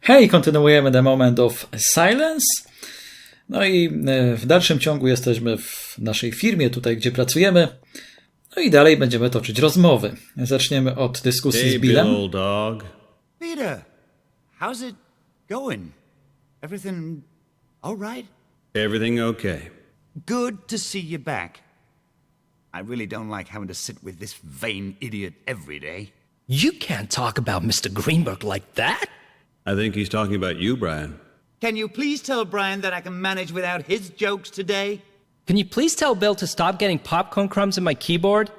Hej, kontynuujemy The Moment of Silence. No i w dalszym ciągu jesteśmy w naszej firmie, tutaj gdzie pracujemy. No i dalej będziemy toczyć rozmowy. Zaczniemy od dyskusji z Billem. Bill, old dog. Peter, how's it going? Everything all right? Everything okay? Good to see you back. I really don't like having to sit with this vain idiot every day. You can't talk about Mr. Greenberg like that. I think he's talking about you, Brian. Can you please tell Brian that I can manage without his jokes today? Can you please tell Bill to stop getting popcorn crumbs in my keyboard?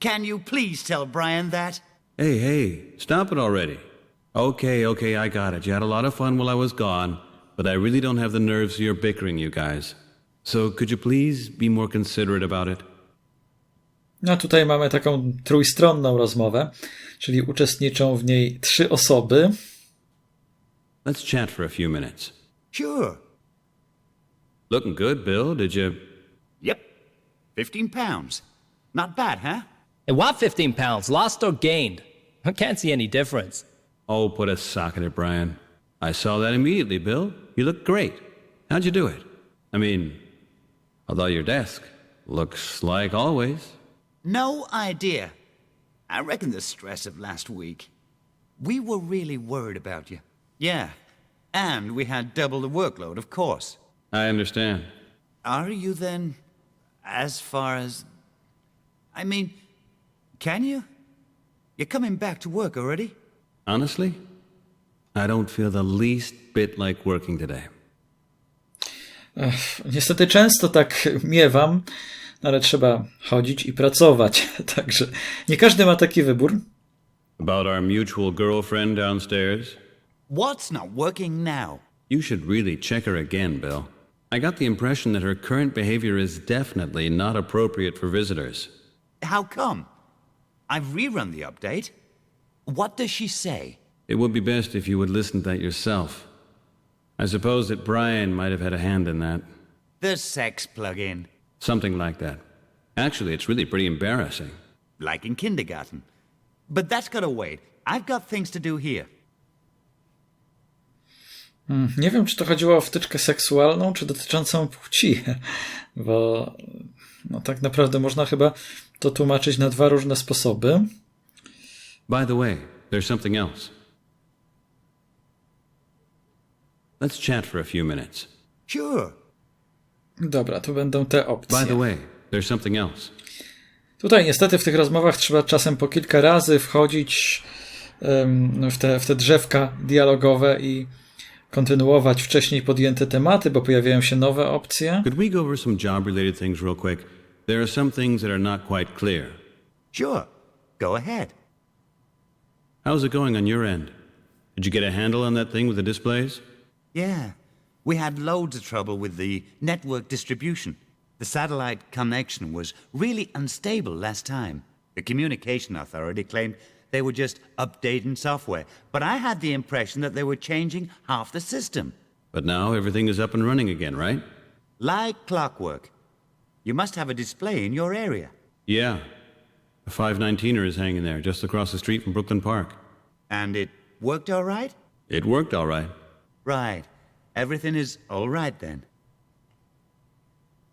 Can you please tell Brian that? Hey, stop it already. Okay, I got it. You had a lot of fun while I was gone, but I really don't have the nerves for your bickering, you guys. So could you please be more considerate about it? No tutaj mamy taką trójstronną rozmowę, czyli uczestniczą w niej 3 osoby. Let's chat for a few minutes. Sure. Looking good, Bill. Did you... Yep. 15 pounds. Not bad, huh? And what 15 pounds, lost or gained? I can't see any difference. Oh, put a sock in it, Brian. I saw that immediately, Bill. You look great. How'd you do it? I mean, although your desk looks like always. No idea. I reckon the stress of last week. We were really worried about you. Yeah. And we had double the workload, of course. I understand. Are you then, as far as... I mean, can you? You're coming back to work already? Honestly, I don't feel the least bit like working today. Niestety często tak miewam, no ale trzeba chodzić i pracować. Także nie każdy ma taki wybór. About our mutual girlfriend downstairs? What's not working now? You should really check her again, Bill. I got the impression that her current behavior is definitely not appropriate for visitors. How come? I've rerun the update. What does she say? It would be best if you would listen to that yourself. I suppose that Brian might have had a hand in that. The sex plug-in. Something like that. Actually, it's really pretty embarrassing. Like in kindergarten. But that's gotta wait. I've got things to do here. Nie wiem, czy to chodziło o wtyczkę seksualną, czy dotyczącą płci, bo no, tak naprawdę można chyba to tłumaczyć na 2 różne sposoby. By the way, there's something else. Let's chat for a few minutes. Sure. Dobra, tu będą te opcje. By the way, there's something else. Tutaj niestety w tych rozmowach trzeba czasem po kilka razy wchodzić w te drzewka dialogowe i kontynuować wcześniej podjęte tematy, bo pojawiają się nowe opcje. Could we go over some job-related things real quick? There are some things that are not quite clear. Sure. Go ahead. How's it going on your end? Did you get a handle on that thing with the displays? Yeah. We had loads of trouble with the network distribution. The satellite connection was really unstable last time. The communication authority claimed they were just updating software, but I had the impression that they were changing half the system. But now everything is up and running again, right? Like clockwork. You must have a display in your area. Yeah. A 519er is hanging there, just across the street from Brooklyn Park. And it worked all right? It worked all right. Right. Everything is all right then.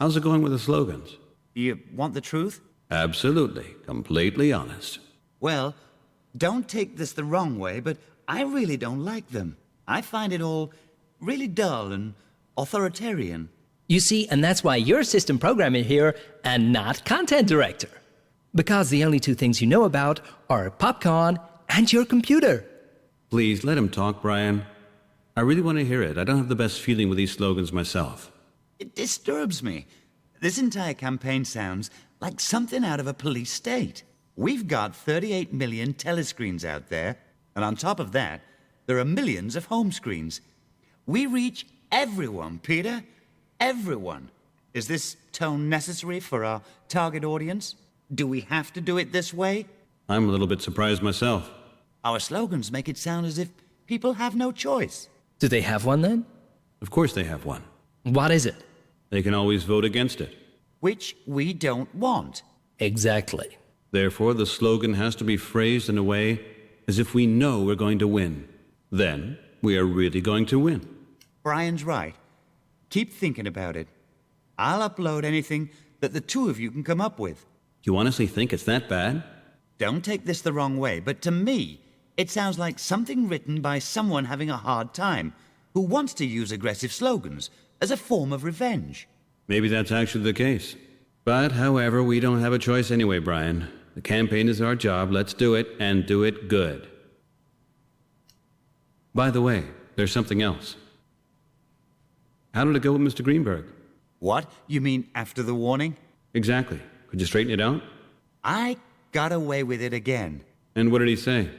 How's it going with the slogans? You want the truth? Absolutely. Completely honest. Well, don't take this the wrong way, but I really don't like them. I find it all really dull and authoritarian. You see, and that's why you're system programmer here and not content director. Because the only 2 things you know about are popcorn and your computer. Please, let him talk, Brian. I really want to hear it. I don't have the best feeling with these slogans myself. It disturbs me. This entire campaign sounds like something out of a police state. We've got 38 million telescreens out there, and on top of that, there are millions of home screens. We reach everyone, Peter. Everyone. Is this tone necessary for our target audience? Do we have to do it this way? I'm a little bit surprised myself. Our slogans make it sound as if people have no choice. Do they have one then? Of course they have one. What is it? They can always vote against it. Which we don't want. Exactly. Therefore, the slogan has to be phrased in a way as if we know we're going to win. Then, We are really going to win. Brian's right. Keep thinking about it. I'll upload anything that the two of you can come up with. You honestly think it's that bad? Don't take this the wrong way, but to me, it sounds like something written by someone having a hard time, who wants to use aggressive slogans as a form of revenge. Maybe that's actually the case. But, however, we don't have a choice anyway, Brian. The campaign is our job. Let's do it, and do it good. By the way, there's something else. How did it go with Mr. Greenberg? What? You mean after the warning? Exactly. Could you straighten it out? I got away with it again. And what did he say?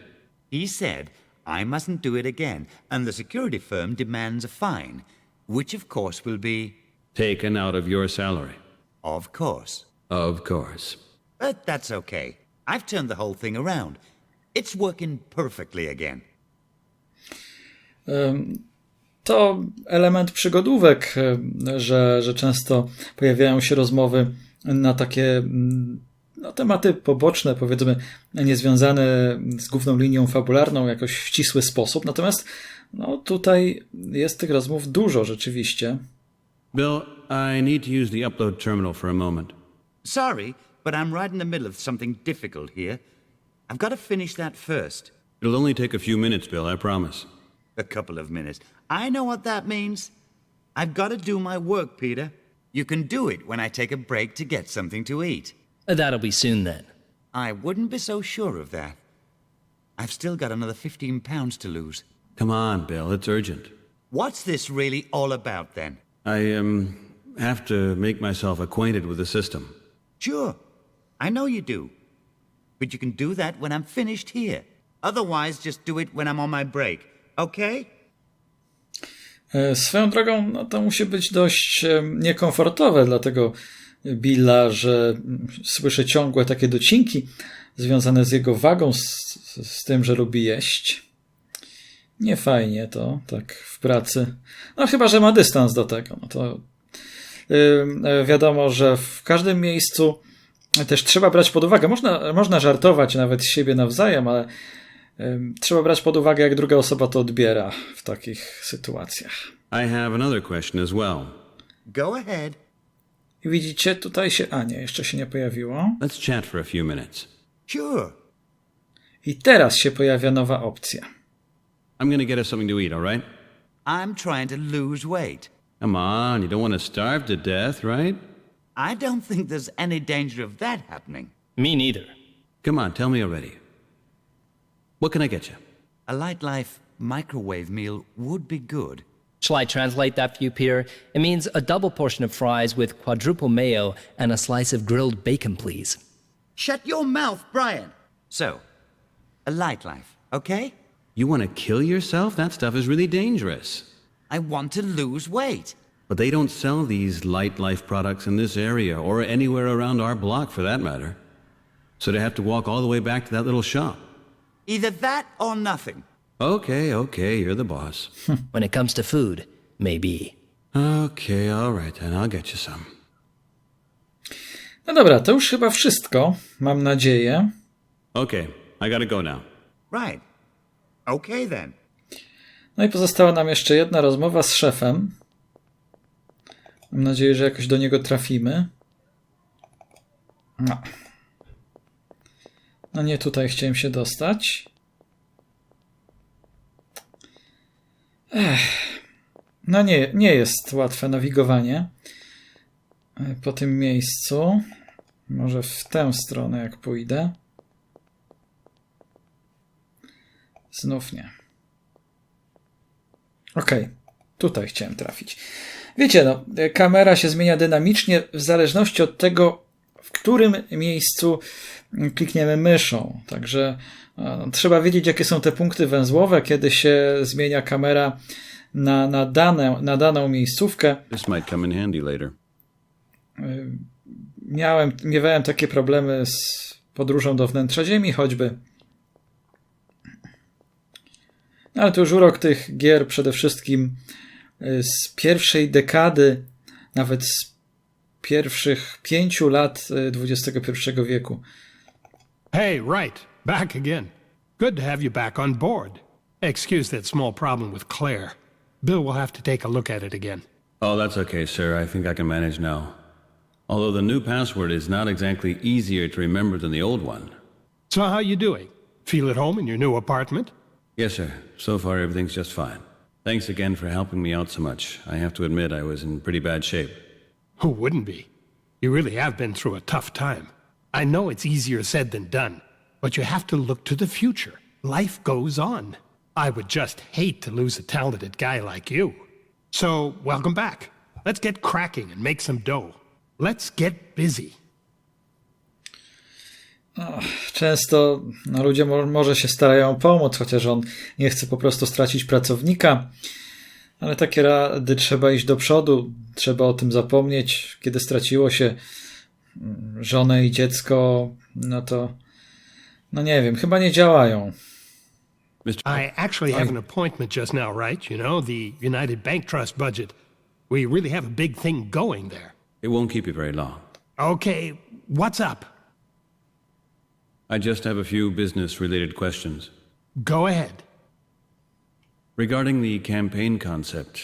He said I mustn't do it again, and the security firm demands a fine, which of course will be... Taken out of your salary. Of course. Of course. But that's okay. I've turned the whole thing around. It's working perfectly again. To element przygodówek, że często pojawiają się rozmowy na takie tematy poboczne, powiedzmy, niezwiązane z główną linią fabularną jakoś w ścisły sposób. Natomiast tutaj jest tych rozmów dużo rzeczywiście. Bill, I need to use the upload terminal for a moment. Sorry, but I'm right in the middle of something difficult here. I've got to finish that first. It'll only take a few minutes, Bill, I promise. A couple of minutes. I know what that means. I've got to do my work, Peter. You can do it when I take a break to get something to eat. That'll be soon then. I wouldn't be so sure of that. I've still got another 15 pounds to lose. Come on, Bill, it's urgent. What's this really all about, then? I, have to make myself acquainted with the system. Sure, I know you do. But you can do that when I'm finished here. Otherwise, just do it when I'm on my break, okay? Swoją drogą, to musi być dość niekomfortowe dla tego Billa, że słyszę ciągłe takie docinki związane z jego wagą, z tym, że lubi jeść. Nie fajnie to, tak w pracy. Chyba że ma dystans do tego. To wiadomo, że w każdym miejscu też trzeba brać pod uwagę. Można żartować nawet z siebie nawzajem, ale trzeba brać pod uwagę, jak druga osoba to odbiera w takich sytuacjach. I have another question as well. Go ahead. I widzicie, tutaj się... jeszcze się nie pojawiło. Let's chat for a few minutes. Sure. I teraz się pojawia nowa opcja. I'm gonna get us something to eat, all right? I'm trying to lose weight. Come on, you don't want to starve to death, right? I don't think there's any danger of that happening. Me neither. Come on, tell me already. What can I get you? A Light Life microwave meal would be good. Shall I translate that for you, Peter? It means a double portion of fries with quadruple mayo and a slice of grilled bacon, please. Shut your mouth, Brian. So, a Light Life, okay? You want to kill yourself? That stuff is really dangerous. I want to lose weight. But they don't sell these Light Life products in this area, or anywhere around our block for that matter. So they have to walk all the way back to that little shop. Either that or nothing. Okay, you're the boss. When it comes to food, maybe. Okay, all right then, I'll get you some. No dobra, to już chyba wszystko, mam nadzieję. Okay, I gotta go now. Right. Okay then. No i pozostała nam jeszcze jedna rozmowa z szefem. Mam nadzieję, że jakoś do niego trafimy. No nie tutaj chciałem się dostać. No nie jest łatwe nawigowanie po tym miejscu. Może w tę stronę jak pójdę. Znów nie. Okej, tutaj chciałem trafić. Wiecie, kamera się zmienia dynamicznie w zależności od tego, w którym miejscu klikniemy myszą. Także trzeba wiedzieć, jakie są te punkty węzłowe, kiedy się zmienia kamera na daną miejscówkę. This might come in handy later. Miewałem takie problemy z podróżą do wnętrza Ziemi choćby. Ale to już urok tych gier przede wszystkim z pierwszej dekady, nawet z pierwszych 5 lat XXI wieku. Hey, right. Back again. Good to have you back on board. Excuse that small problem with Claire. Bill will have to take a look at it again. Oh, that's okay, sir. I think I can manage now. Although the new password is not exactly easier to remember than the old one. So how you doing? Feel at home in your new apartment? Yes, sir. So far, everything's just fine. Thanks again for helping me out so much. I have to admit I was in pretty bad shape. Who wouldn't be? You really have been through a tough time. I know it's easier said than done, but you have to look to the future. Life goes on. I would just hate to lose a talented guy like you. So, welcome back. Let's get cracking and make some dough. Let's get busy. Często ludzie może się starają pomóc, chociaż on nie chce po prostu stracić pracownika, ale takie rady trzeba iść do przodu, trzeba o tym zapomnieć. Kiedy straciło się żonę i dziecko, no to nie wiem, chyba nie działają. I actually have an appointment just now, right? You know, the United Bank Trust budget. We really have a big thing going there. It won't keep you very long. Okay, what's up? I just have a few business-related questions. Go ahead. Regarding the campaign concept,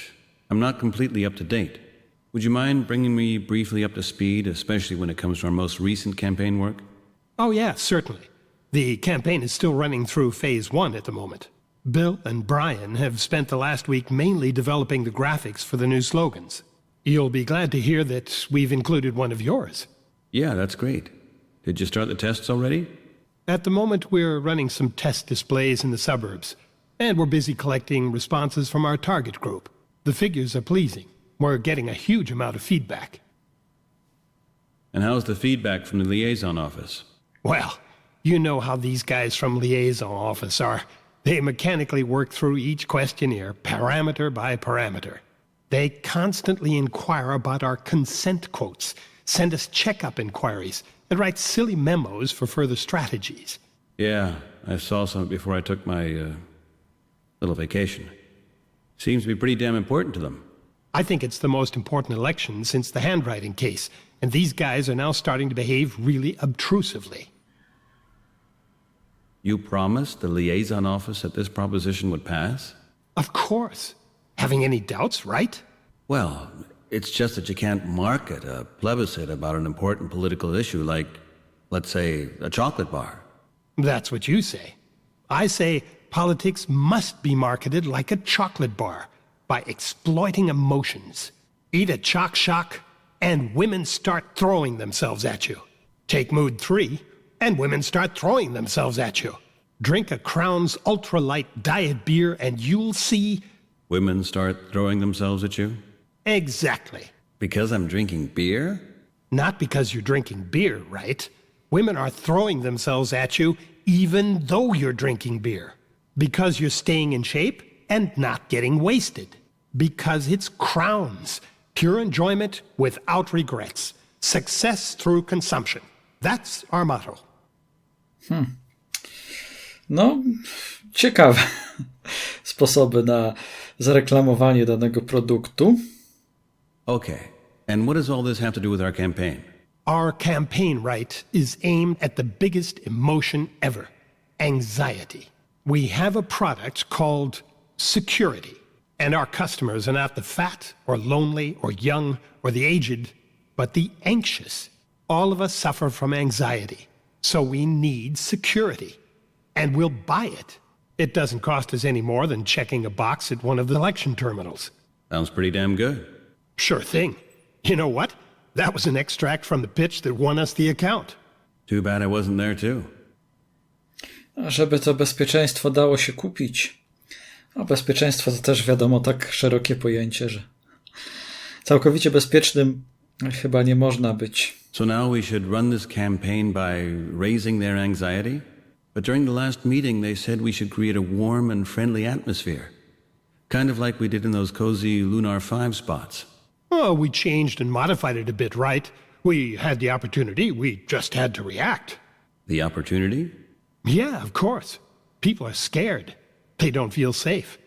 I'm not completely up to date. Would you mind bringing me briefly up to speed, especially when it comes to our most recent campaign work? Oh, yeah, certainly. The campaign is still running through phase 1 at the moment. Bill and Brian have spent the last week mainly developing the graphics for the new slogans. You'll be glad to hear that we've included one of yours. Yeah, that's great. Did you start the tests already? At the moment, we're running some test displays in the suburbs, and we're busy collecting responses from our target group. The figures are pleasing. We're getting a huge amount of feedback. And how's the feedback from the liaison office? Well, you know how these guys from liaison office are. They mechanically work through each questionnaire, parameter by parameter. They constantly inquire about our consent quotes, send us checkup inquiries, and write silly memos for further strategies. Yeah, I saw some before I took my little vacation. Seems to be pretty damn important to them. I think it's the most important election since the handwriting case, and these guys are now starting to behave really obtrusively. You promised the liaison office that this proposition would pass? Of course. Having any doubts, right? Well, it's just that you can't market a plebiscite about an important political issue like, let's say, a chocolate bar. That's what you say. I say politics must be marketed like a chocolate bar, by exploiting emotions. Eat a choc shock, and women start throwing themselves at you. Take mood 3, and women start throwing themselves at you. Drink a Crown's ultralight diet beer, and you'll see... Women start throwing themselves at you? Exactly. Because I'm drinking beer? Not because you're drinking beer, right? Women are throwing themselves at you even though you're drinking beer. Because you're staying in shape and not getting wasted. Because it's Crowns. Pure enjoyment without regrets. Success through consumption. That's our motto. No, ciekawe sposoby na zareklamowanie danego produktu. Okay, and what does all this have to do with our campaign? Our campaign, right, is aimed at the biggest emotion ever. Anxiety. We have a product called security. And our customers are not the fat or lonely or young or the aged, but the anxious. All of us suffer from anxiety. So we need security. And we'll buy it. It doesn't cost us any more than checking a box at one of the election terminals. Sounds pretty damn good. Sure thing. You know what? That was an extract from the pitch that won us the account. Too bad I wasn't there too. Żeby to bezpieczeństwo dało się kupić. A bezpieczeństwo to też wiadomo tak szerokie pojęcie, że całkowicie bezpiecznym chyba nie można być. So now we should run this campaign by raising their anxiety? But during the last meeting they said we should create a warm and friendly atmosphere. Kind of like we did in those cozy Lunar 5 spots. Oh, we changed and modified it a bit, right? We had the opportunity, we just had to react. The opportunity? Yeah, of course. People are scared. They don't feel safe.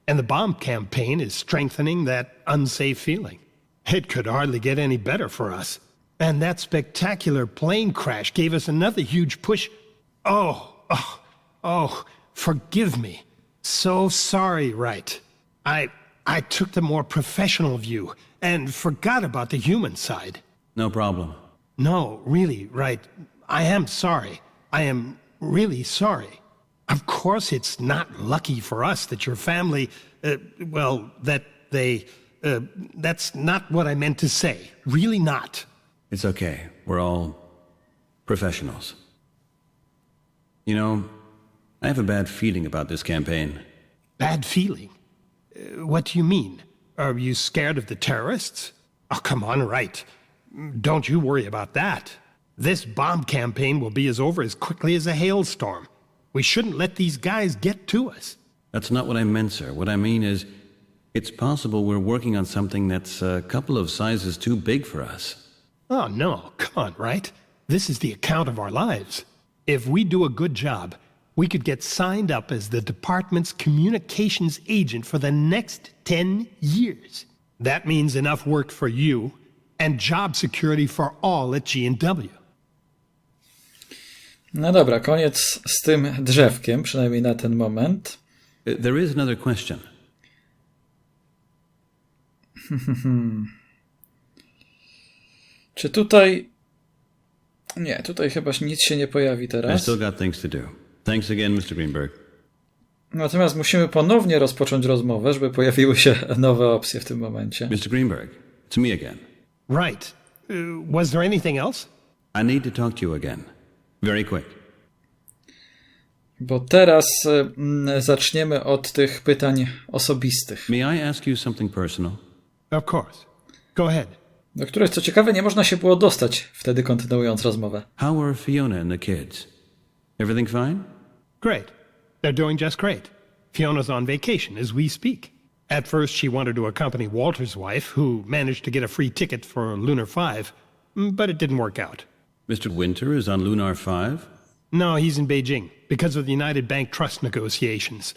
And the bomb campaign is strengthening that unsafe feeling. It could hardly get any better for us. And that spectacular plane crash gave us another huge push. Oh, forgive me. so sorry, Wright. I took the more professional view and forgot about the human side. No problem. No, really, Wright. I am sorry. I am really sorry. Of course, it's not lucky for us that your family, that's not what I meant to say. Really not. It's okay. We're all professionals. You know, I have a bad feeling about this campaign. Bad feeling? What do you mean? Are you scared of the terrorists? Oh, come on, Wright. Don't you worry about that. This bomb campaign will be over as quickly as a hailstorm. We shouldn't let these guys get to us. That's not what I meant, sir. What I mean is, it's possible we're working on something that's a couple of sizes too big for us. Oh, no. Come on, Wright. This is the account of our lives. If we do a good job, we could get signed up as the department's communications agent for the next 10 years. That means enough work for you and job security for all at G&W. No dobra, koniec z tym drzewkiem, przynajmniej na ten moment. There is another question. Czy tutaj... Nie, tutaj chyba nic się nie pojawi I teraz. still got things to do. Thanks again, Mr. Greenberg. Natomiast musimy ponownie rozpocząć rozmowę, żeby pojawiły się nowe opcje w tym momencie. Mr. Greenberg, it's me again. Right. Was there anything else? I need to talk to you again. Very quick. Bo teraz zaczniemy od tych pytań osobistych, May I ask you something personal? Of course. Go ahead. do których, co ciekawe, nie można się było dostać wtedy, kontynuując rozmowę. How are Fiona and the kids? Everything fine? Great. They're doing just great. Fiona's on vacation as we speak. At first, she wanted to accompany Walter's wife, who managed to get a free ticket for Lunar 5, but it didn't work out. Mr. Winter is on Lunar 5? No, he's in Beijing because of the United Bank trust negotiations.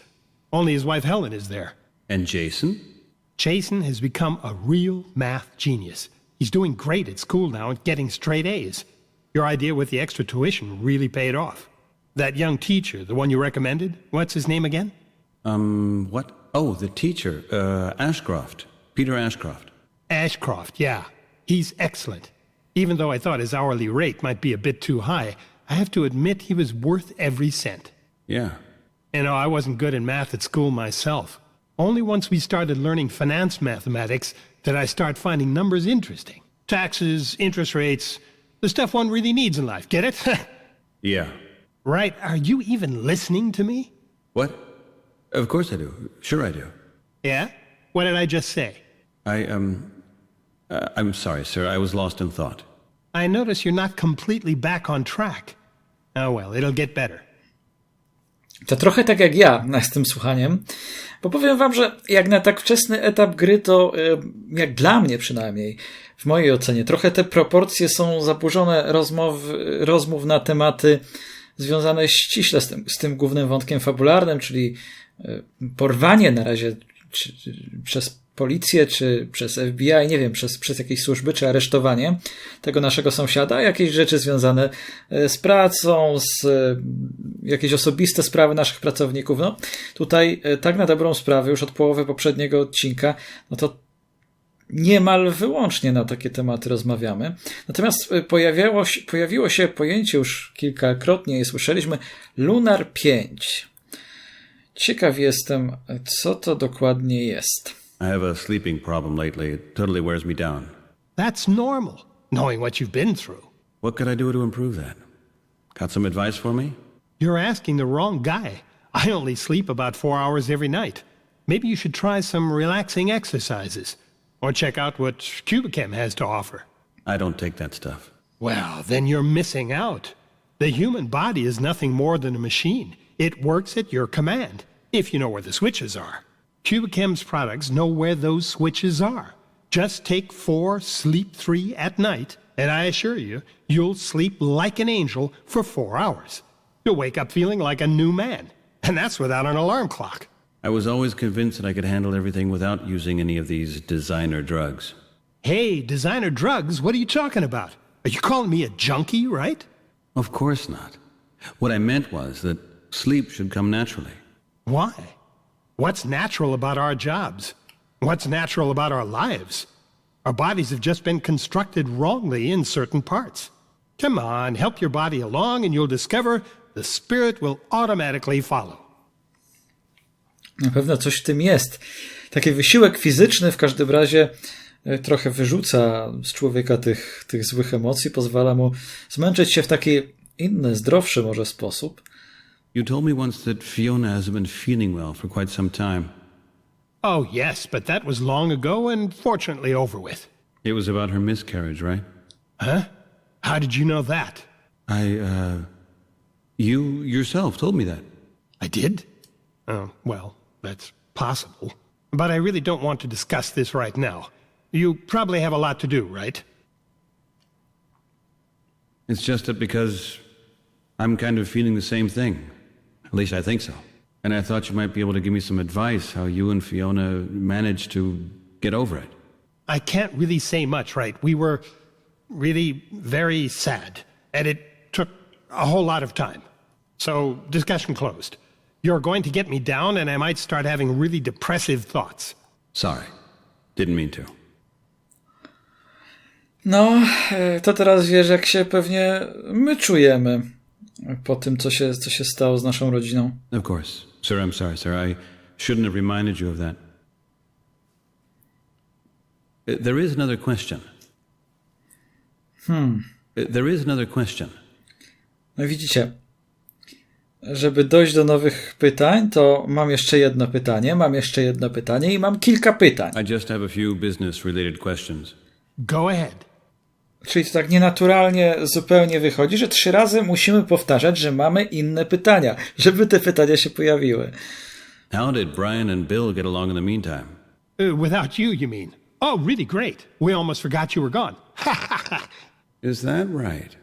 Only his wife Helen is there. And Jason? Jason has become a real math genius. He's doing great at school now and getting straight A's. Your idea with the extra tuition really paid off. That young teacher, the one you recommended, what's his name again? What? Oh, the teacher, Ashcroft. Peter Ashcroft. Ashcroft, yeah. He's excellent. Even though I thought his hourly rate might be a bit too high, I have to admit he was worth every cent. Yeah. You know, I wasn't good in math at school myself. Only once we started learning finance mathematics did I start finding numbers interesting. Taxes, interest rates, the stuff one really needs in life, get it? Yeah. Right, are you even listening to me? What? Of course I do. Sure I do. Yeah? What did I just say? I'm sorry, sir. I was lost in thought. I notice you're not completely back on track. Oh well, it'll get better. To trochę tak jak ja z tym słuchaniem, bo powiem wam, że jak na tak wczesny etap gry, to jak dla mnie przynajmniej, w mojej ocenie, trochę te proporcje są zaburzone rozmów na tematy związane ściśle z tym głównym wątkiem fabularnym, czyli porwanie na razie przez policję, czy przez FBI, nie wiem, przez jakieś służby, czy aresztowanie tego naszego sąsiada, jakieś rzeczy związane z pracą, jakieś osobiste sprawy naszych pracowników. No, tutaj tak na dobrą sprawę, już od połowy poprzedniego odcinka, no to niemal wyłącznie na takie tematy rozmawiamy. Natomiast pojawiło się pojęcie, już kilkakrotnie je słyszeliśmy, Lunar 5. Ciekaw jestem, co to dokładnie jest. I have a sleeping problem lately. It totally wears me down. That's normal, knowing what you've been through. What could I do to improve that? Got some advice for me? You're asking the wrong guy. I only sleep about 4 hours every night. Maybe you should try some relaxing exercises. Or check out what Cubichem has to offer. I don't take that stuff. Well, then you're missing out. The human body is nothing more than a machine. It works at your command, if you know where the switches are. Cubichem's products know where those switches are. Just take 4, sleep 3 at night, and I assure you, you'll sleep like an angel for 4 hours. You'll wake up feeling like a new man, and that's without an alarm clock. I was always convinced that I could handle everything without using any of these designer drugs. Hey, designer drugs, what are you talking about? Are you calling me a junkie, right? Of course not. What I meant was that sleep should come naturally. Why? What's natural about our jobs? What's natural about our lives? Our bodies have just been constructed wrongly in certain parts. Come on, help your body along and you'll discover the spirit will automatically follow. Na pewno coś w tym jest. Taki wysiłek fizyczny w każdym razie trochę wyrzuca z człowieka tych złych emocji, pozwala mu zmęczyć się w taki inny, zdrowszy może sposób. You told me once that Fiona hasn't been feeling well for quite some time. Oh, yes, but that was long ago and fortunately over with. It was about her miscarriage, right? Huh? How did you know that? You yourself told me that. I did? Oh, well, that's possible. But I really don't want to discuss this right now. You probably have a lot to do, right? It's just that because I'm kind of feeling the same thing. At least I think so. And I thought you might be able to give me some advice how you and Fiona managed to get over it. I can't really say much, right? We were really very sad, and it took a whole lot of time. So, discussion closed. You're going to get me down, and I might start having really depressive thoughts. Sorry. Didn't mean to. No, to teraz wiesz, jak się pewnie my czujemy po tym, co się stało z naszą rodziną. Of course. Sir, I'm sorry, sir. I shouldn't have reminded you of that. There is another question. There is another question. No widzicie, żeby dojść do nowych pytań, to mam jeszcze jedno pytanie i mam kilka pytań. I just have a few business-related questions. Go ahead. Czyli to tak nienaturalnie zupełnie wychodzi, że 3 razy musimy powtarzać, że mamy inne pytania, żeby te pytania się pojawiły. How did Brian and Bill get along in the meantime? Without you, you mean? Oh, really great. We almost forgot you were gone. Is that right?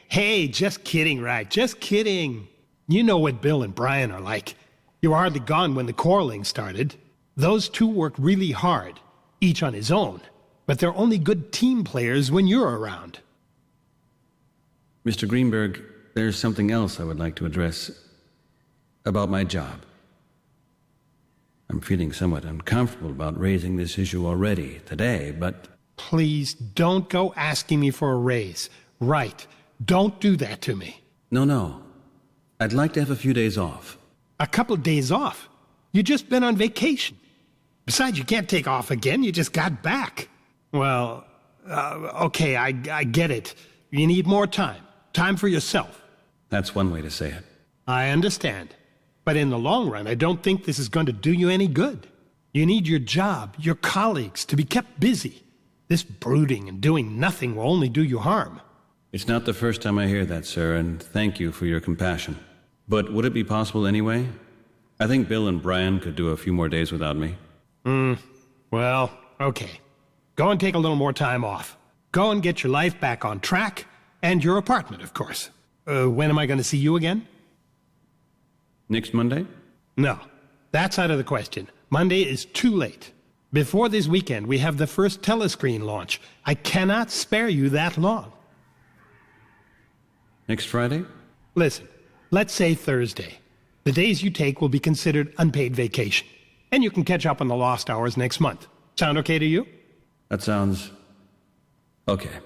Hey, just kidding, right? Just kidding. You know what Bill and Brian are like. You were hardly gone when the quarreling started. Those two work really hard, each on his own. But they're only good team players when you're around. Mr. Greenberg, there's something else I would like to address about my job. I'm feeling somewhat uncomfortable about raising this issue already today, but... Please don't go asking me for a raise. Right. Don't do that to me. No. I'd like to have a few days off. A couple days off? You just been on vacation. Besides, you can't take off again. You just got back. Well, okay, I get it. You need more time. Time for yourself. That's one way to say it. I understand. But in the long run, I don't think this is going to do you any good. You need your job, your colleagues, to be kept busy. This brooding and doing nothing will only do you harm. It's not the first time I hear that, sir, and thank you for your compassion. But would it be possible anyway? I think Bill and Brian could do a few more days without me. Well, okay. Go and take a little more time off. Go and get your life back on track, and your apartment, of course. When am I going to see you again? Next Monday? No, that's out of the question. Monday is too late. Before this weekend, we have the first telescreen launch. I cannot spare you that long. Next Friday? Listen, let's say Thursday. The days you take will be considered unpaid vacation. And you can catch up on the lost hours next month. Sound okay to you? That sounds... okay.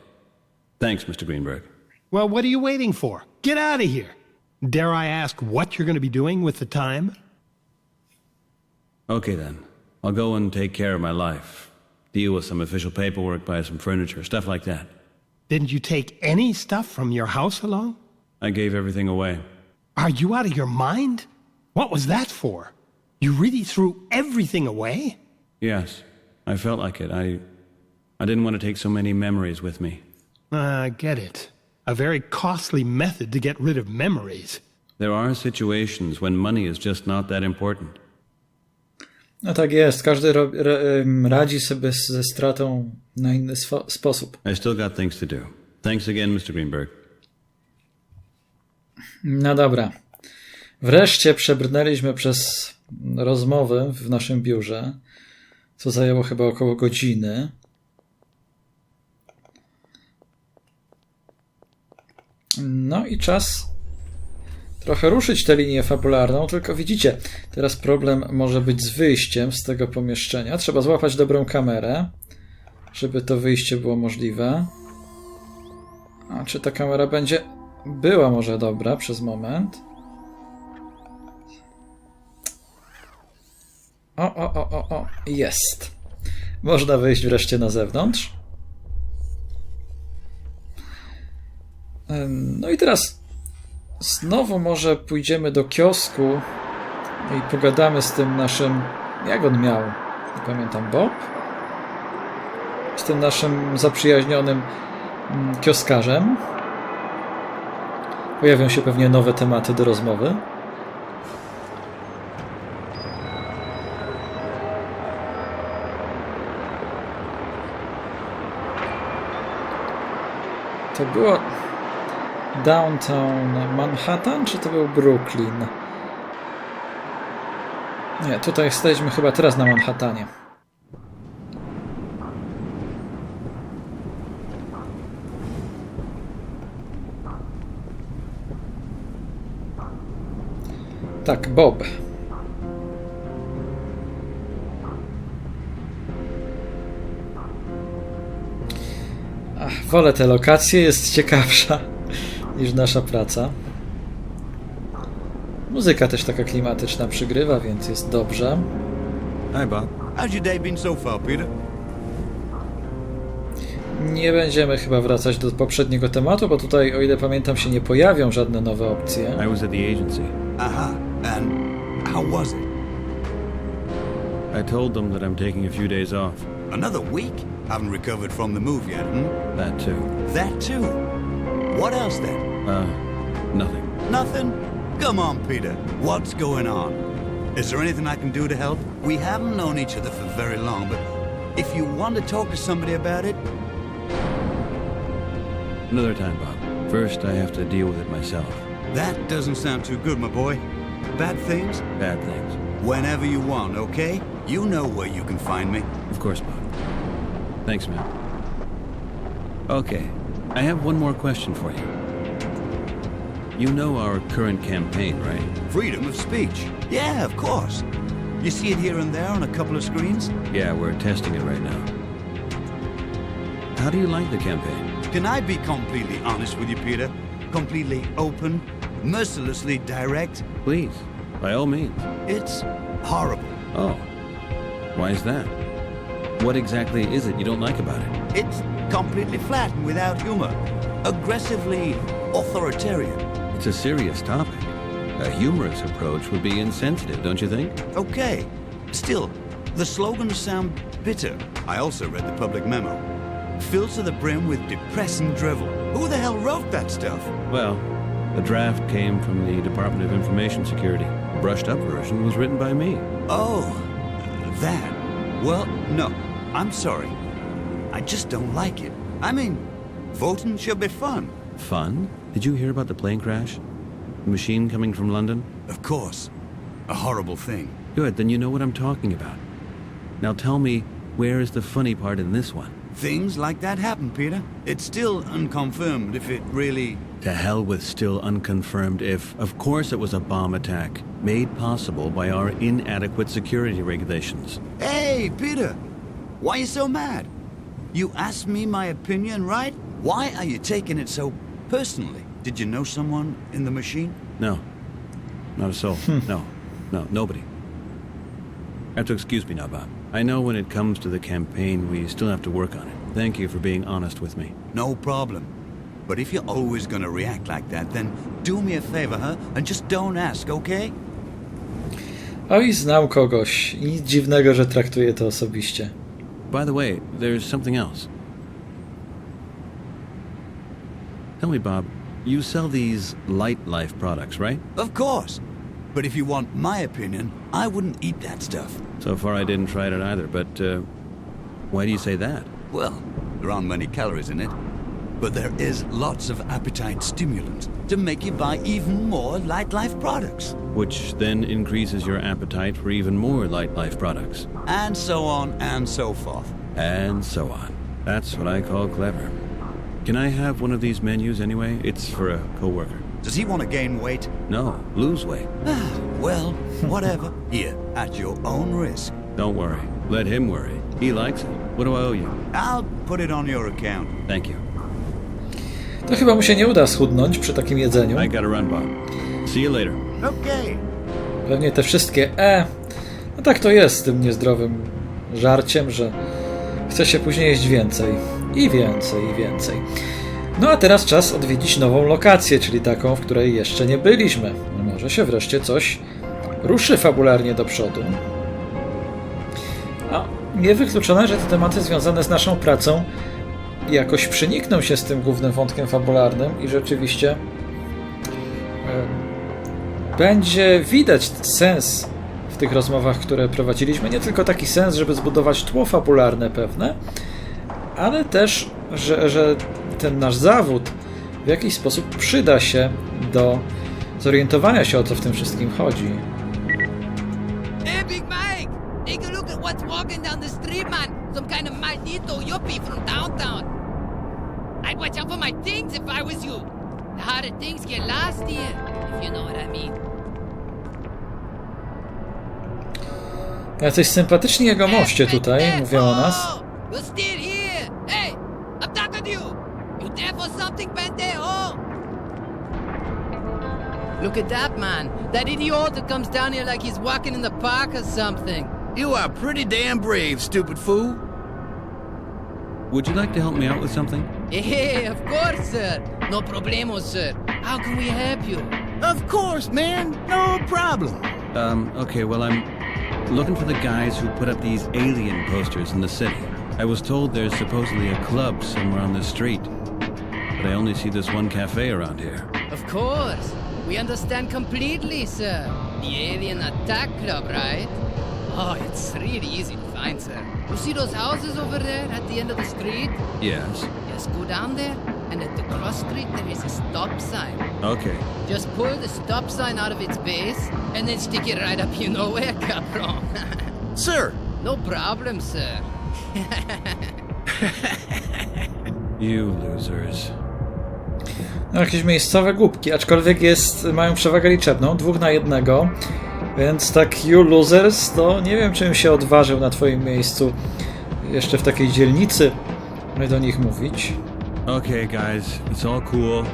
Thanks, Mr. Greenberg. Well, what are you waiting for? Get out of here. Dare I ask what you're going to be doing with the time? Okay, then. I'll go and take care of my life. Deal with some official paperwork, buy some furniture, stuff like that. Didn't you take any stuff from your house along? I gave everything away. Are you out of your mind? What was that for? You really threw everything away? Yes, I felt like it. I didn't want to take so many memories with me. I get it. A very costly method to get rid of memories. There are situations when money is just not that important. No tak jest, każdy radzi sobie ze stratą na inny sposób. I still got things to do. Thanks again, Mr. Greenberg. No dobra. Wreszcie przebrnęliśmy przez rozmowę w naszym biurze, co zajęło chyba około godziny. No i czas trochę ruszyć tę linię fabularną, tylko widzicie, teraz problem może być z wyjściem z tego pomieszczenia. Trzeba złapać dobrą kamerę, żeby to wyjście było możliwe. A czy ta kamera będzie... Była może dobra przez moment. O, jest. Można wyjść wreszcie na zewnątrz. No i teraz znowu może pójdziemy do kiosku i pogadamy z tym naszym... Jak on miał? Nie pamiętam, Bob? Z tym naszym zaprzyjaźnionym kioskarzem. Pojawią się pewnie nowe tematy do rozmowy. To było downtown Manhattan, czy to był Brooklyn? Nie, tutaj jesteśmy chyba teraz na Manhattanie. Tak, Bob. Wolę tę lokację, jest ciekawsza niż nasza praca. Muzyka też taka klimatyczna przygrywa, więc jest dobrze. Hi, Bob. How's your day been so far, Peter? Nie będziemy chyba wracać do poprzedniego tematu, bo tutaj, o ile pamiętam, się nie pojawią żadne nowe opcje. I was at the agency. Aha, and how was it? I told them that I'm taking a few days off. Another week? Haven't recovered from the move yet, hmm? That too. That too? What else then? Nothing. Nothing? Come on, Peter. What's going on? Is there anything I can do to help? We haven't known each other for very long, but if you want to talk to somebody about it... Another time, Bob. First, I have to deal with it myself. That doesn't sound too good, my boy. Bad things? Bad things. Whenever you want, okay? You know where you can find me. Of course, Bob. Thanks, man. Okay, I have one more question for you. You know our current campaign, right? Freedom of speech. Yeah, of course. You see it here and there on a couple of screens? Yeah, we're testing it right now. How do you like the campaign? Can I be completely honest with you, Peter? Completely open, mercilessly direct? Please, by all means. It's horrible. Oh, why is that? What exactly is it you don't like about it? It's completely flat and without humor. Aggressively authoritarian. It's a serious topic. A humorous approach would be insensitive, don't you think? Okay. Still, the slogans sound bitter. I also read the public memo. Filled to the brim with depressing drivel. Who the hell wrote that stuff? Well, the draft came from the Department of Information Security. The brushed-up version was written by me. Oh, that. Well, no. I'm sorry. I just don't like it. I mean, voting should be fun. Fun? Did you hear about the plane crash? The machine coming from London? Of course. A horrible thing. Good, then you know what I'm talking about. Now tell me, where is the funny part in this one? Things like that happen, Peter. It's still unconfirmed if it really... To hell with still unconfirmed if. Of course it was a bomb attack, made possible by our inadequate security regulations. Hey, Peter! Why are you so mad? You asked me my opinion, right? Why are you taking it so personally? Did you know someone in the machine? No. Not a soul. No, nobody. You have to excuse me now, Bob. I know when it comes to the campaign, we still have to work on it. Thank you for being honest with me. No problem. But if you're always gonna react like that, then do me a favor, huh? And just don't ask, okay? Oj, znał kogoś. I nic dziwnego, że traktuje to osobiście. By the way, there's something else. Tell me, Bob, you sell these light life products, right? Of course. But if you want my opinion, I wouldn't eat that stuff. So far I didn't try it either, but why do you say that? Well, there aren't many calories in it. But there is lots of appetite stimulant to make you buy even more light life products. Which then increases your appetite for even more light life products. And so on and so forth. And so on. That's what I call clever. Can I have one of these menus anyway? It's for a coworker. Does he want to gain weight? No, lose weight. Well, whatever. Here, at your own risk. Don't worry. Let him worry. He likes it. What do I owe you? I'll put it on your account. Thank you. To chyba mu się nie uda schudnąć przy takim jedzeniu. I gotta run, Bob. See you later. Okay. Pewnie te wszystkie no tak to jest z tym niezdrowym żarciem, że chce się później jeść więcej. I więcej, i więcej. No a teraz czas odwiedzić nową lokację, czyli taką, w której jeszcze nie byliśmy. Może się wreszcie coś ruszy fabularnie do przodu. No, niewykluczone, że te tematy związane z naszą pracą jakoś przenikną się z tym głównym wątkiem fabularnym i rzeczywiście będzie widać sens w tych rozmowach, które prowadziliśmy. Nie tylko taki sens, żeby zbudować tło fabularne pewne, ale też, że ten nasz zawód w jakiś sposób przyda się do zorientowania się, o co w tym wszystkim chodzi. Hey, Big Mike! Take a look at what's walking down the street, man. Some kind of maldito yuppie from downtown. I'd watch out for my things if I was you. The harder things get lost here, if you know what I mean. Jacyś sympatyczni jego moście tutaj mówią o nas. You're still here. Hey, I'm talking to you. You there for something, pendejo? Look at that man. That idiot that comes down here like he's walking in the park or something. You are pretty damn brave, stupid fool. Would you like to help me out with something? Hey, of course, sir. No problemo, sir. How can we help you? Of course, man. No problem. Okay, well, I'm looking for the guys who put up these alien posters in the city. I was told there's supposedly a club somewhere on the street, but I only see this one cafe around here. Of course. We understand completely, sir. The Alien Attack Club, right? Oh, it's really easy to find, sir. You see those houses over there at the end of the street? Yes. Just go down there, and at the cross street there is a stop sign. Okay. Just pull the stop sign out of its base, and then stick it right up you know where, cabron. Sir. No problem, sir. You losers. No, jakieś miejscowe głupki, aczkolwiek mają przewagę liczebną, 2 na 1, więc tak you losers, to nie wiem, czym się odważył na twoim miejscu jeszcze w takiej dzielnicy do nich mówić. Okay, guys, it's all cool.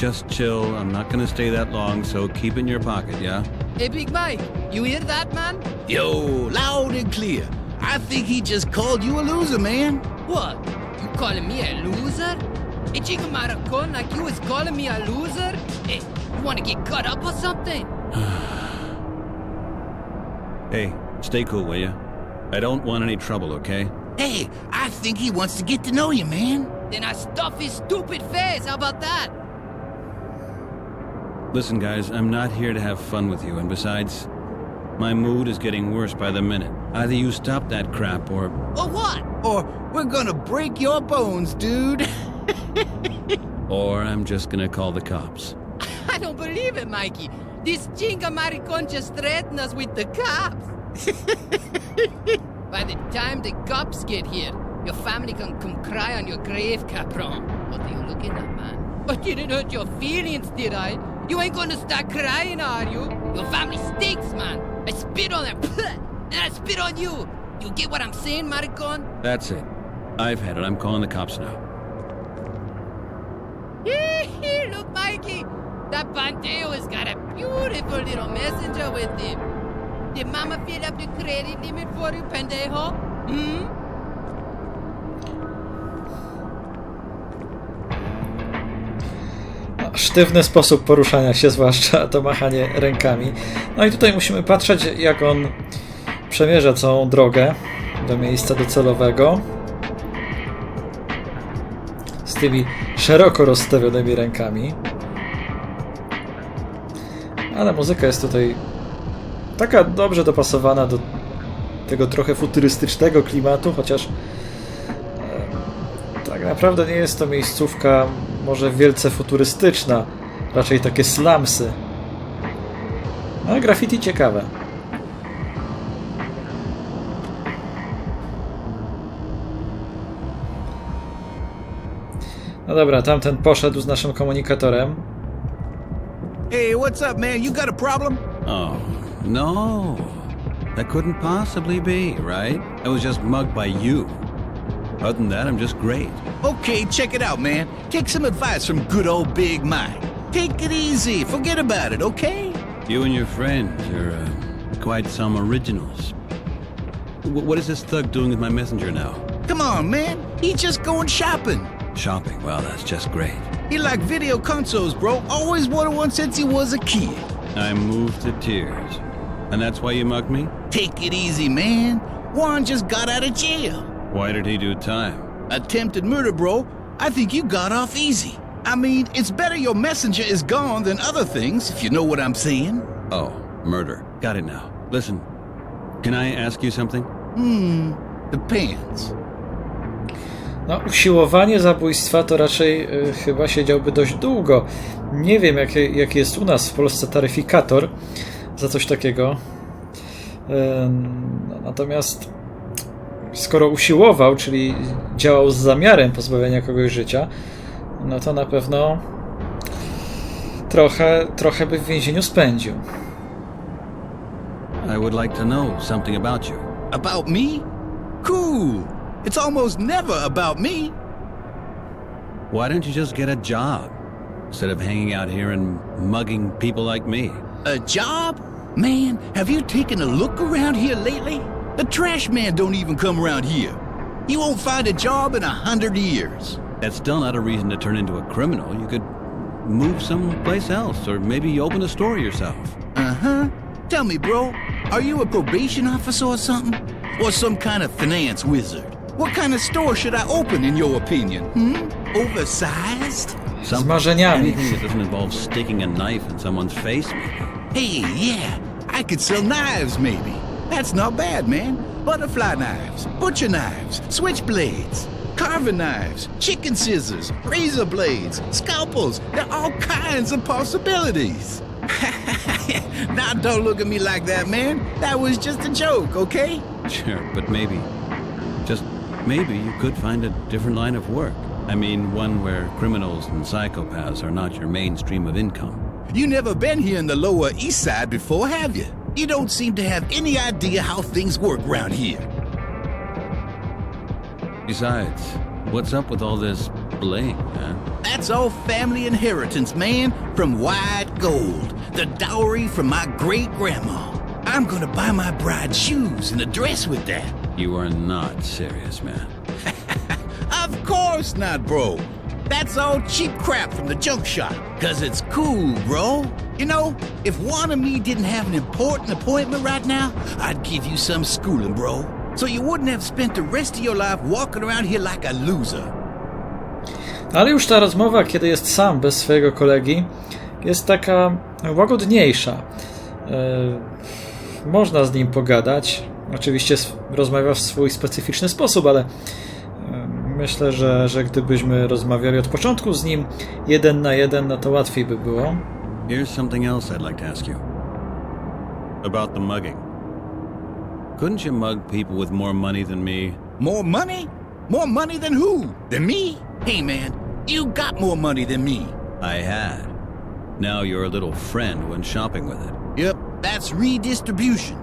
Just chill. I'm not gonna stay that long, so keep it in your pocket, yeah? Hey, Big Mike, you hear that, man? Yo, loud and clear. I think he just called you a loser, man. What? You calling me a loser? A chico maricon like you is calling me a loser? Hey, you want to get cut up or something? Hey, stay cool, will ya? I don't want any trouble, okay? Hey, I think he wants to get to know you, man. Then I stuff his stupid face. How about that? Listen, guys, I'm not here to have fun with you, and besides, my mood is getting worse by the minute. Either you stop that crap, or what? Or we're gonna break your bones, dude. or I'm just gonna call the cops. I don't believe it, Mikey. This chinga maricon just threatened us with the cops. By the time the cops get here, your family can come cry on your grave, Capron. What are you looking at, man? I didn't hurt your feelings, did I? You ain't gonna start crying, are you? Your family stinks, man. I spit on them, and I spit on you. You get what I'm saying, maricon? That's it. I've had it. I'm calling the cops now. Look, Mikey. That Bandeo has got a beautiful little messenger with him. Did Mama fill up the credit limit for you, pendejo? Sztywny sposób poruszania się, zwłaszcza to machanie rękami. No i tutaj musimy patrzeć, jak on przemierza całą drogę do miejsca docelowego z tymi szeroko rozstawionymi rękami. Ale muzyka jest tutaj taka dobrze dopasowana do tego trochę futurystycznego klimatu, chociaż tak naprawdę nie jest to miejscówka może wielce futurystyczna, raczej takie slumsy. Ale graffiti ciekawe. No dobra, tamten poszedł z naszym komunikatorem. Hey, what's up, man? You got a problem? Oh, no. That couldn't possibly be, right? I was just mugged by you. Other than that, I'm just great. Okay, check it out, man. Take some advice from good old Big Mike. Take it easy. Forget about it, okay? You and your friends are quite some originals. What is this thug doing with my messenger now? Come on, man. He's just going shopping. Shopping? Well, that's just great. He like video consoles, bro. Always wanted one since he was a kid. I'm moved to tears. And that's why you mugged me? Take it easy, man. Juan just got out of jail. Why did he do time? Attempted murder, bro. I think you got off easy. I mean, it's better your messenger is gone than other things, if you know what I'm saying. Oh, murder. Got it now. Listen, can I ask you something? Depends. No, usiłowanie zabójstwa to raczej chyba siedziałby dość długo. Nie wiem, jaki jest u nas w Polsce taryfikator za coś takiego. Natomiast skoro usiłował, czyli działał z zamiarem pozbawienia kogoś życia, no to na pewno trochę by w więzieniu spędził. I would like to know something about you. About me? Cool. It's almost never about me. Why don't you just get a job instead of hanging out here and mugging people like me? A job? Man, have you taken a look around here lately? The trash man don't even come around here. You won't find a job in 100 years. That's still not a reason to turn into a criminal. You could move someplace else, or maybe open a store yourself. Uh-huh. Tell me, bro, are you a probation officer or something? Or some kind of finance wizard? What kind of store should I open, in your opinion? Oversized? Z marzeniami. Anything that doesn't involve sticking a knife in someone's face, maybe. Hey, yeah, I could sell knives, maybe. That's not bad, man. Butterfly knives, butcher knives, switchblades, carving knives, chicken scissors, razor blades, scalpels. There are all kinds of possibilities. Now don't look at me like that, man. That was just a joke, okay? Sure, but maybe, just maybe you could find a different line of work. I mean, one where criminals and psychopaths are not your mainstream of income. You never been here in the Lower East Side before, have you? You don't seem to have any idea how things work around here. Besides, what's up with all this bling, huh? That's all family inheritance, man, from white gold. The dowry from my great-grandma. I'm gonna buy my bride shoes and a dress with that. You are not serious, man. Of course not, bro. That's all cheap crap from the junk shop. 'Cause it's cool, bro. You know, if one of me didn't have an important appointment right now, I'd give you some schooling, bro. So you wouldn't have spent the rest of your life walking around here like a loser. Ale już ta rozmowa, kiedy jest sam bez swojego kolegi, jest taka łagodniejsza. Można z nim pogadać. Oczywiście rozmawia w swój specyficzny sposób, ale myślę, że gdybyśmy rozmawiali od początku z nim 1 na 1, no to łatwiej by było. Here's something else I'd like to ask you. About the mugging. Couldn't you mug people with more money than me? More money? More money than who? Than me? Hey, man, you got more money than me. I had. Now your little friend went shopping with it. Yep, that's redistribution.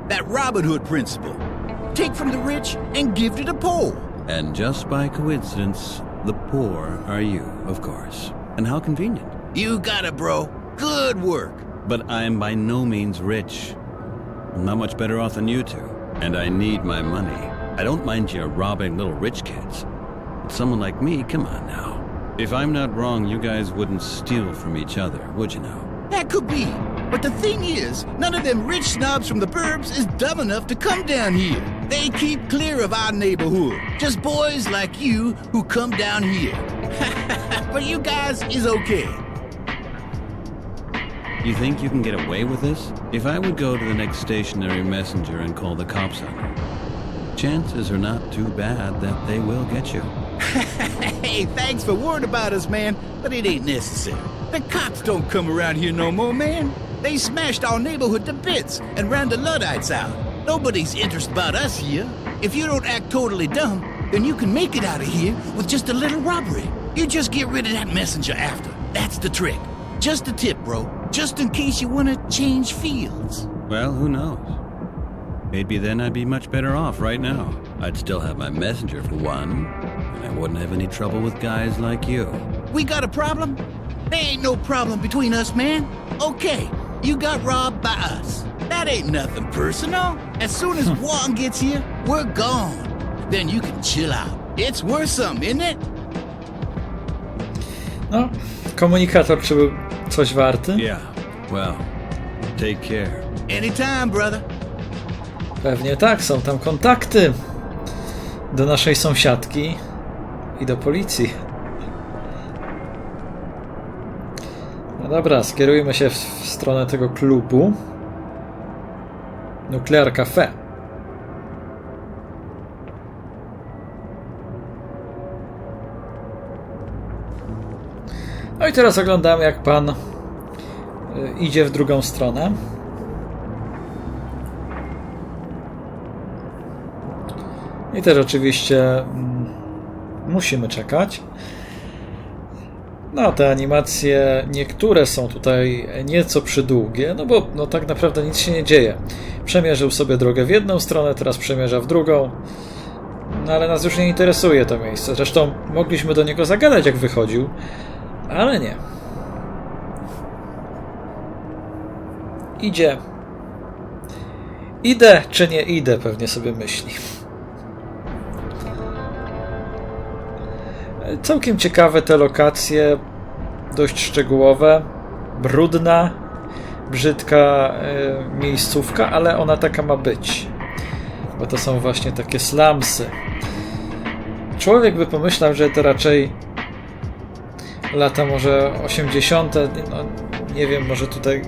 That Robin Hood principle. Take from the rich and give to the poor. And just by coincidence, the poor are you, of course. And how convenient. You got it, bro. Good work. But I'm by no means rich. I'm not much better off than you two. And I need my money. I don't mind you robbing little rich kids. But someone like me, come on now. If I'm not wrong, you guys wouldn't steal from each other, would you now? That could be. But the thing is, none of them rich snobs from the burbs is dumb enough to come down here. They keep clear of our neighborhood. Just boys like you who come down here. But you guys is okay. You think you can get away with this? If I would go to the next stationary messenger and call the cops on you, chances are not too bad that they will get you. Hey, thanks for worrying about us, man, but it ain't necessary. The cops don't come around here no more, man. They smashed our neighborhood to bits and ran the Luddites out. Nobody's interested about us here. If you don't act totally dumb, then you can make it out of here with just a little robbery. You just get rid of that messenger after. That's the trick. Just a tip, bro. just in case you want to change fields. Well, who knows? Maybe then I'd be much better off right now. I'd still have my messenger for one, and I wouldn't have any trouble with guys like you. We got a problem? There ain't no problem between us, man. Okay, you got robbed by us. That ain't nothing personal. As soon as Juan gets here, we're gone. Then you can chill out. It's worth something, isn't it? No, komunikator czy był coś warty? Yeah, well, take care. Anytime, brother. Pewnie tak, są tam kontakty do naszej sąsiadki i do policji. No dobra, skierujmy się w stronę tego klubu. Nuclear Cafe. No i teraz oglądamy, jak pan idzie w drugą stronę. I też oczywiście musimy czekać. No, te animacje niektóre są tutaj nieco przydługie, no bo no, tak naprawdę nic się nie dzieje. Przemierzył sobie drogę w jedną stronę, teraz przemierza w drugą. No ale nas już nie interesuje to miejsce. Zresztą mogliśmy do niego zagadać, jak wychodził, ale nie. Idzie. Idę czy nie idę, pewnie sobie myśli. Całkiem ciekawe te lokacje, dość szczegółowe, brudna, brzydka miejscówka, ale ona taka ma być, bo to są właśnie takie slumsy. Człowiek by pomyślał, że to raczej lata może 80., no nie wiem, może tutaj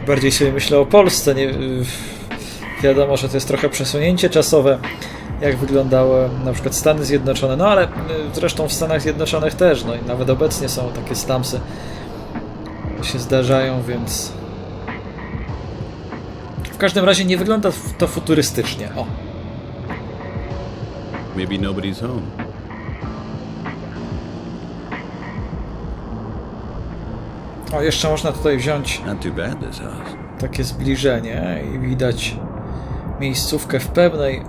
bardziej sobie myślę o Polsce, nie, wiadomo, że to jest trochę przesunięcie czasowe, jak wyglądały na przykład Stany Zjednoczone, no ale zresztą w Stanach Zjednoczonych też, no i nawet obecnie są takie slumsy, się zdarzają, więc w każdym razie nie wygląda to futurystycznie. O. Maybe nobody's home. O, jeszcze można tutaj wziąć Not too bad, this house. takie zbliżenie i widać miejscówkę w pełnej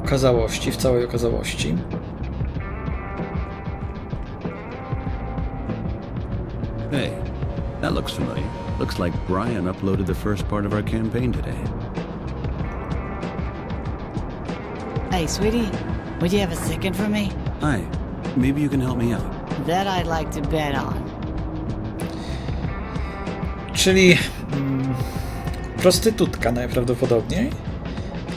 okazałości, w całej okazałości. Hey, that looks familiar. Looks like Brian uploaded the first part of our campaign today. Hey, sweetie, would you have a second for me? Hi, maybe you can help me out. That I'd like to bet on. Czyli prostytutka najprawdopodobniej.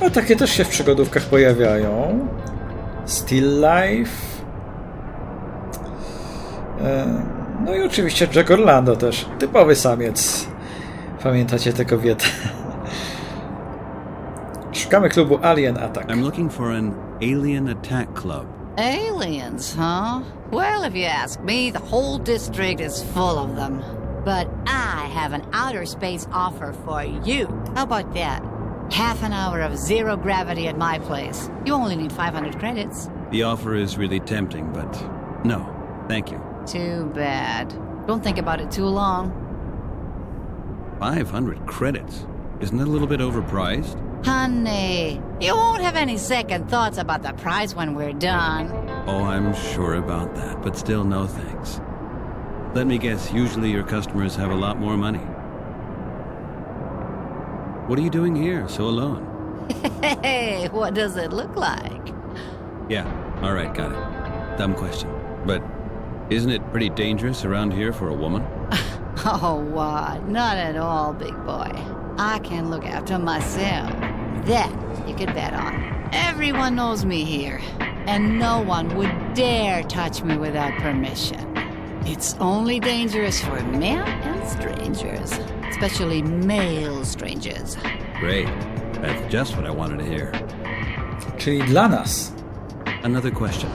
A takie też się w przygodówkach pojawiają. Still Life. No i oczywiście Jack Orlando też. Typowy samiec. Pamiętacie tę kobietę? Szukamy klubu Alien Attack. I'm looking for an alien attack club. Aliens, huh? Well, if you ask me, the whole district is full of them. But I have an outer space offer for you. How about that? Half an hour of zero gravity at my place. You only need 500 credits. The offer is really tempting, but no, thank you. Too bad. Don't think about it too long. 500 credits? Isn't that a little bit overpriced? Honey, you won't have any second thoughts about the price when we're done. Oh, I'm sure about that, but still no thanks. Let me guess, usually your customers have a lot more money. What are you doing here, so alone? Hey, what does it look like? Yeah, alright, got it. Dumb question. But isn't it pretty dangerous around here for a woman? Oh, what? Not at all, big boy. I can look after myself. That you could bet on. Everyone knows me here, and no one would dare touch me without permission. It's only dangerous for men and strangers, especially male strangers. Great. That's just what I wanted to hear. Czyli dla nas. Another question.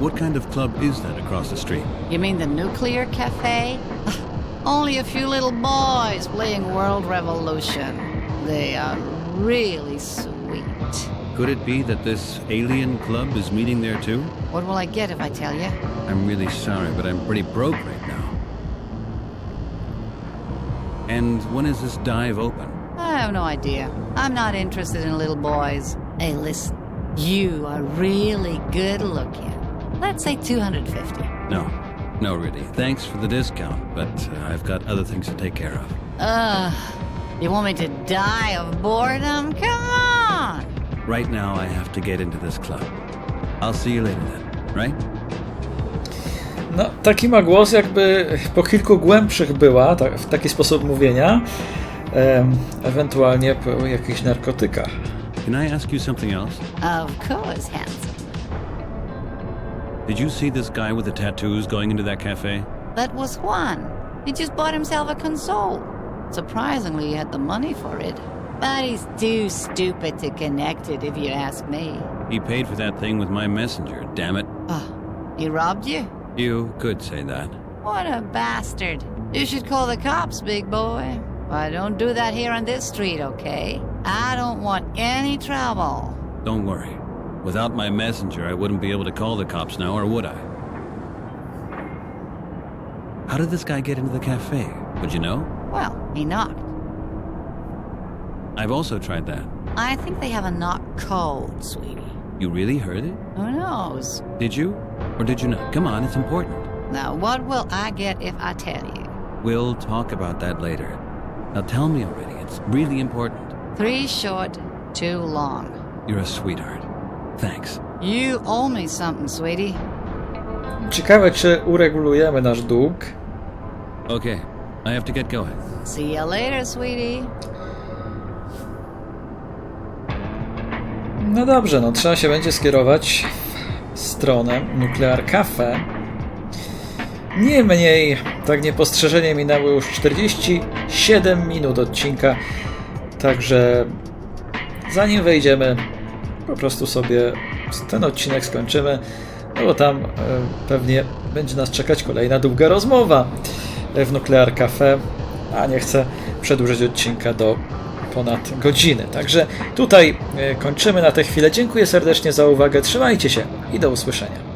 What kind of club is that across the street? You mean the Nuclear Cafe? Only a few little boys playing World Revolution. They are really sweet. Could it be that this alien club is meeting there too? What will I get if I tell you? I'm really sorry, but I'm pretty broke right now. And when is this dive open? I have no idea. I'm not interested in little boys. Hey, listen. You are really good looking. Let's say 250. No. No, really. Thanks for the discount, but I've got other things to take care of. You want me to die of boredom? Come on! Right now, I have to get into this club. I'll see you later then, right? No, taki ma głos, jakby po kilku głębszych była, w taki sposób mówienia, ewentualnie po jakichś narkotykach. Can I ask you something else? Of course, handsome. Did you see this guy with the tattoos going into that cafe? That was Juan. He just bought himself a console. Surprisingly, he had the money for it. But he's too stupid to connect it, if you ask me. He paid for that thing with my messenger, damn it. Oh, he robbed you? You could say that. What a bastard. You should call the cops, big boy. But don't do that here on this street, okay? I don't want any trouble. Don't worry. Without my messenger, I wouldn't be able to call the cops now, or would I? How did this guy get into the cafe? Would you know? Well, he knocked. I've also tried that. I think they have a knock code, sweetie. You really heard it? Who knows? Did you? Or did you not? Come on, it's important. Now, what will I get if I tell you? We'll talk about that later. Now tell me already, it's really important. 3 short, 2 long. You're a sweetheart. Thanks. You owe me something, sweetie. Ciekawe, czy uregulujemy nasz dług. Okay, I have to get going. See you later, sweetie. No dobrze, no trzeba się będzie skierować w stronę Nuclear Cafe. Niemniej, tak niepostrzeżenie minęły już 47 minut odcinka, także zanim wejdziemy, po prostu sobie ten odcinek skończymy, no bo tam pewnie będzie nas czekać kolejna długa rozmowa w Nuclear Cafe, a nie chcę przedłużyć odcinka do ponad godziny. Także tutaj kończymy na tę chwilę. Dziękuję serdecznie za uwagę, trzymajcie się i do usłyszenia.